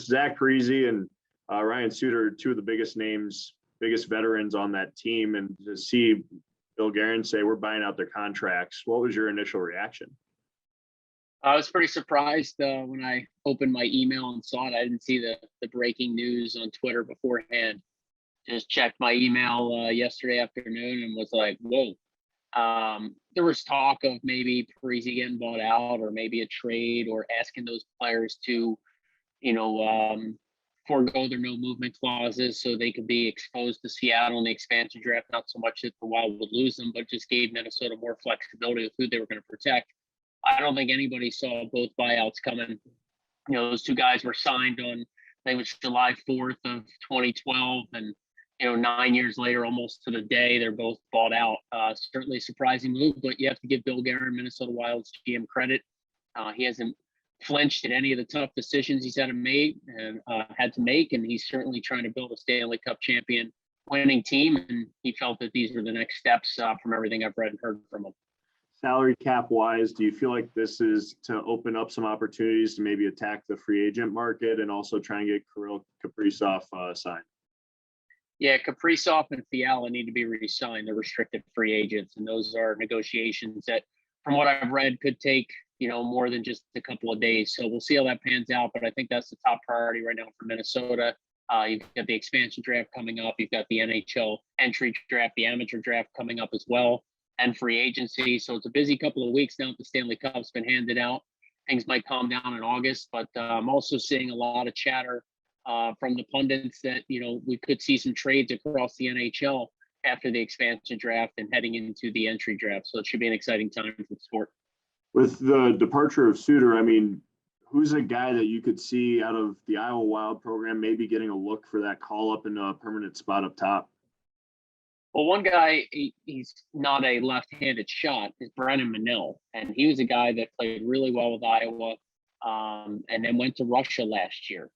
Zach Parise and Ryan Suter, two of the biggest names, biggest veterans on that team, and to see Bill Guerin say we're buying out their contracts, what was your initial reaction? I was pretty surprised when I opened my email and saw it. I didn't see the breaking news on Twitter beforehand. Just checked my email yesterday afternoon and was like, whoa. There was talk of maybe Parise getting bought out, or maybe a trade, or asking those players to, forego their no movement clauses so they could be exposed to Seattle in the expansion draft. Not so much that the Wild would lose them, but just gave Minnesota more flexibility with who they were going to protect. I don't think anybody saw both buyouts coming. Those two guys were signed on, I think it was July 4th of 2012. And, 9 years later, almost to the day, they're both bought out. Certainly a surprising move, but you have to give Bill Guerin, Minnesota Wild's GM, credit. He hasn't flinched at any of the tough decisions he's had to make, and he's certainly trying to build a Stanley Cup champion winning team. And he felt that these were the next steps from everything I've read and heard from him. Salary cap wise, do you feel like this is to open up some opportunities to maybe attack the free agent market and also try and get Kirill Kaprizov signed? Yeah, Kaprizov and Fiala need to be re-signed. They're restricted free agents, and those are negotiations that, from what I've read, could take more than just a couple of days. So we'll see how that pans out. But I think that's the top priority right now for Minnesota. You've got the expansion draft coming up. You've got the NHL entry draft, the amateur draft coming up as well, and free agency. So it's a busy couple of weeks now that the Stanley Cup's been handed out. Things might calm down in August, but I'm also seeing a lot of chatter from the pundits that, we could see some trades across the NHL after the expansion draft and heading into the entry draft. So it should be an exciting time for the sport. With the departure of Suter, who's a guy that you could see out of the Iowa Wild program maybe getting a look for that call up in a permanent spot up top? Well, one guy, he's not a left-handed shot, is Brennan Manel. And he was a guy that played really well with Iowa and then went to Russia last year.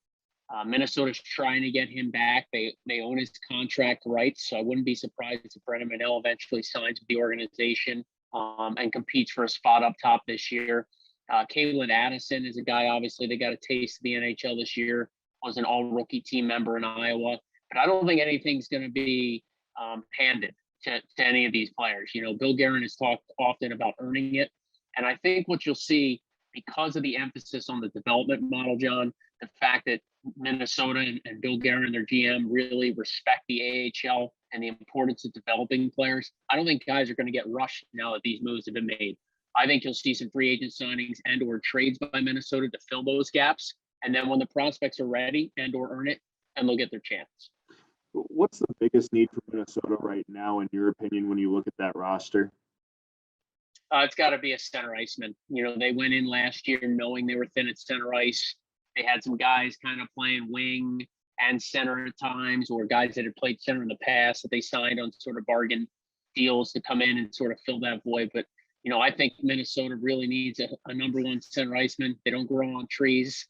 Minnesota's trying to get him back. They own his contract rights, so I wouldn't be surprised if Brennan Manel eventually signs with the organization and competes for a spot up top this year. Calen Addison is a guy, obviously, they got a taste of the NHL this year, was an all-rookie team member in Iowa. But I don't think anything's going to be handed to any of these players. Bill Guerin has talked often about earning it. And I think what you'll see, because of the emphasis on the development model, John, the fact that Minnesota and Bill Guerin, their GM, really respect the AHL and the importance of developing players, I don't think guys are going to get rushed now that these moves have been made. I think you'll see some free agent signings and or trades by Minnesota to fill those gaps. And then when the prospects are ready and or earn it, and they'll get their chance. What's the biggest need for Minnesota right now, in your opinion, when you look at that roster? It's got to be a center iceman. They went in last year knowing they were thin at center ice. They had some guys kind of playing wing and center at times, or guys that had played center in the past that they signed on sort of bargain deals to come in and sort of fill that void. But, I think Minnesota really needs a number one center iceman. They don't grow on trees.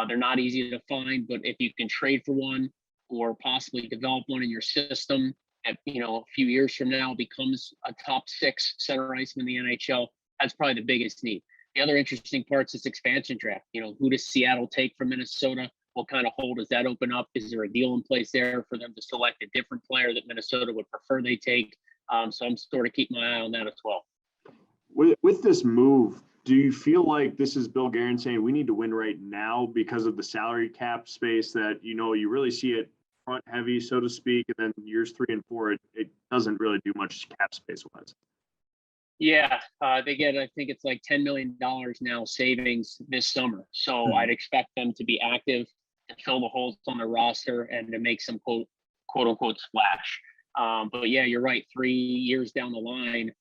They're not easy to find, but if you can trade for one or possibly develop one in your system that, a few years from now becomes a top 6 center iceman in the NHL, that's probably the biggest need. The other interesting part is this expansion draft. Who does Seattle take from Minnesota? What kind of hole does that open up? Is there a deal in place there for them to select a different player that Minnesota would prefer they take? So I'm sort of keeping my eye on that as well. With this move, do you feel like this is Bill Guerin saying we need to win right now because of the salary cap space that, you really see it front heavy, so to speak, and then years 3 and 4, it doesn't really do much cap space wise? Yeah, they get, I think it's like $10 million now savings this summer. So I'd expect them to be active, to fill the holes on their roster and to make some quote unquote splash. But yeah, you're right. 3 years down the line,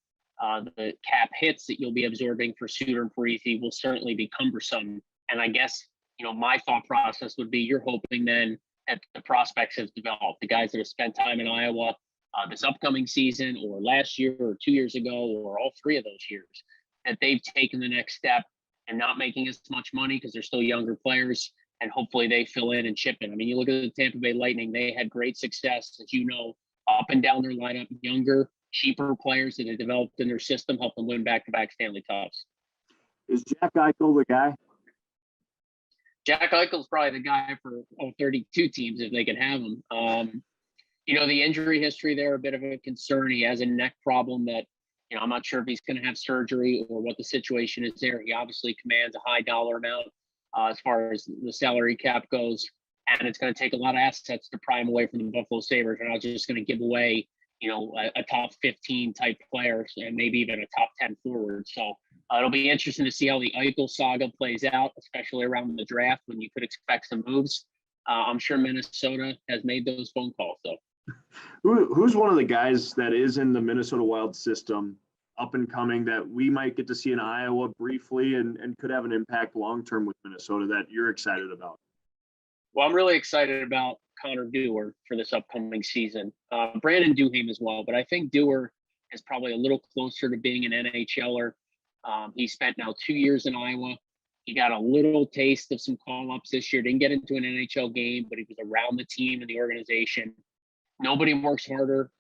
the cap hits that you'll be absorbing for Suter and Parise will certainly be cumbersome. And I guess, my thought process would be you're hoping then that the prospects have developed, the guys that have spent time in Iowa this upcoming season or last year or 2 years ago or all 3 of those years, that they've taken the next step and not making as much money because they're still younger players, and hopefully they fill in and chip in. You look at the Tampa Bay Lightning, they had great success, as up and down their lineup, younger, cheaper players that they developed in their system, helped them win back-to-back Stanley Cups. Is Jack Eichel the guy? Jack Eichel's probably the guy for all 32 teams if they can have him. The injury history there, a bit of a concern. He has a neck problem that, I'm not sure if he's going to have surgery or what the situation is there. He obviously commands a high dollar amount as far as the salary cap goes. And it's going to take a lot of assets to pry him away from the Buffalo Sabres. They're not just going to give away, a top 15 type player and maybe even a top 10 forward. So it'll be interesting to see how the Eichel saga plays out, especially around the draft when you could expect some moves. I'm sure Minnesota has made those phone calls, though. Who's one of the guys that is in the Minnesota Wild system, up and coming, that we might get to see in Iowa briefly and could have an impact long-term with Minnesota that you're excited about? Well, I'm really excited about Connor Dewar for this upcoming season. Brandon Duhaime as well, but I think Dewar is probably a little closer to being an NHLer. He spent now 2 years in Iowa. He got a little taste of some call-ups this year. Didn't get into an NHL game, but he was around the team and the organization. Nobody works harder.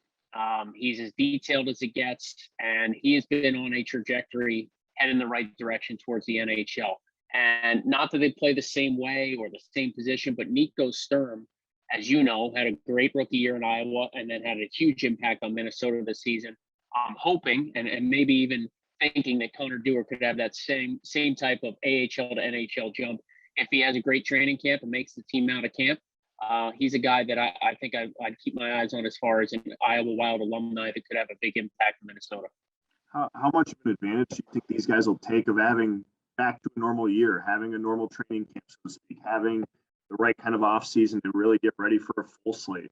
He's as detailed as it gets, and he has been on a trajectory heading in the right direction towards the NHL. And not that they play the same way or the same position, but Nico Sturm, as you know, had a great rookie year in Iowa and then had a huge impact on Minnesota this season. I'm hoping and maybe even thinking that Connor Dewar could have that same type of AHL to NHL jump if he has a great training camp and makes the team out of camp. He's a guy that I think I'd keep my eyes on as far as an Iowa Wild alumni that could have a big impact in Minnesota. How much of an advantage do you think these guys will take of having back to a normal year, having a normal training camp, so to speak, having the right kind of off season to really get ready for a full slate?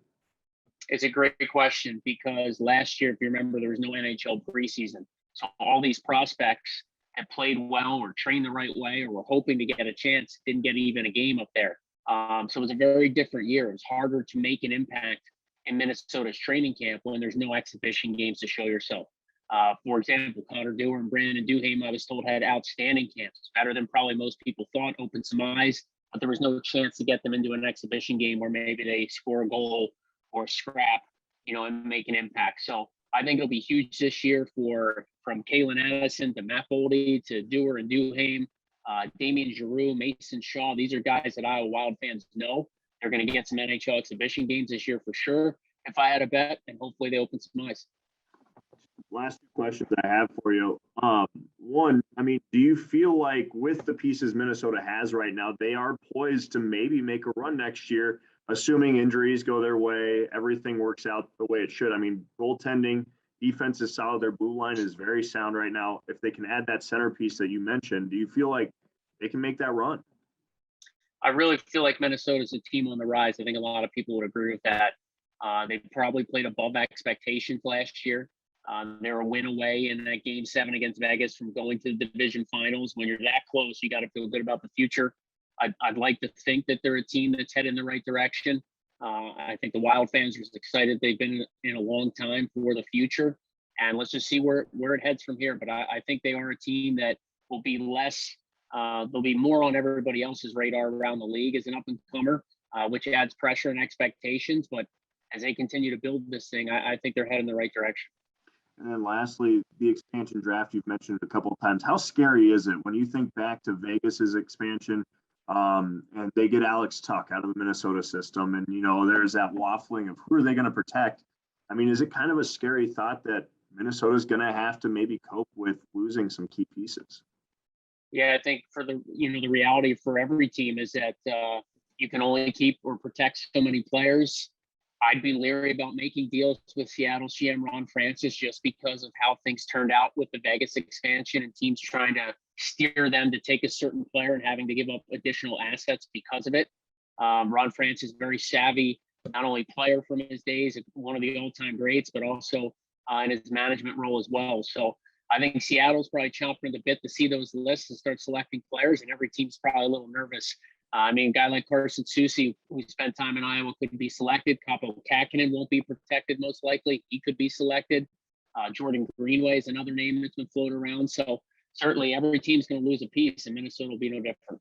It's a great question because last year, if you remember, there was no NHL preseason. So all these prospects that played well or trained the right way or were hoping to get a chance didn't get even a game up there. So it was a very different year. It was harder to make an impact in Minnesota's training camp when there's no exhibition games to show yourself. For example, Connor Dewar and Brandon Duhaime, I was told, had outstanding camps, better than probably most people thought, opened some eyes, but there was no chance to get them into an exhibition game where maybe they score a goal or scrap, and make an impact. So I think it'll be huge this year from Kalen Addison to Matt Boldy to Dewar and Duhaime, Damian Giroux, Mason Shaw. These are guys that Iowa Wild fans know. They're going to get some NHL exhibition games this year for sure, if I had a bet, and hopefully they open some eyes. Last two questions I have for you. One, do you feel like with the pieces Minnesota has right now, they are poised to maybe make a run next year, assuming injuries go their way, everything works out the way it should? Goaltending, defense is solid. Their blue line is very sound right now. If they can add that centerpiece that you mentioned, do you feel like they can make that run? I really feel like Minnesota's a team on the rise. I think a lot of people would agree with that. They probably played above expectations last year. They're a win away in that Game 7 against Vegas from going to the division finals. When you're that close, you got to feel good about the future. I'd like to think that they're a team that's headed in the right direction. I think the Wild fans are excited. They've been in a long time for the future. And let's just see where it heads from here. But I think they are a team that will be they'll be more on everybody else's radar around the league as an up-and-comer, which adds pressure and expectations. But as they continue to build this thing, I think they're headed in the right direction. And then lastly, the expansion draft you've mentioned a couple of times. How scary is it when you think back to Vegas's expansion and they get Alex Tuck out of the Minnesota system and, there's that waffling of who are they going to protect? Is it kind of a scary thought that Minnesota's going to have to maybe cope with losing some key pieces? Yeah, I think for the reality for every team is that you can only keep or protect so many players. I'd be leery about making deals with Seattle's GM Ron Francis just because of how things turned out with the Vegas expansion and teams trying to steer them to take a certain player and having to give up additional assets because of it. Ron Francis is very savvy, not only player from his days, one of the all-time greats, but also in his management role as well. So I think Seattle's probably chomping at the bit to see those lists and start selecting players, and every team's probably a little nervous. A guy like Carson Soucy, who spent time in Iowa, could be selected. Kaapo Kähkönen won't be protected, most likely. He could be selected. Jordan Greenway is another name that's been floated around. So certainly every team's going to lose a piece, and Minnesota will be no different.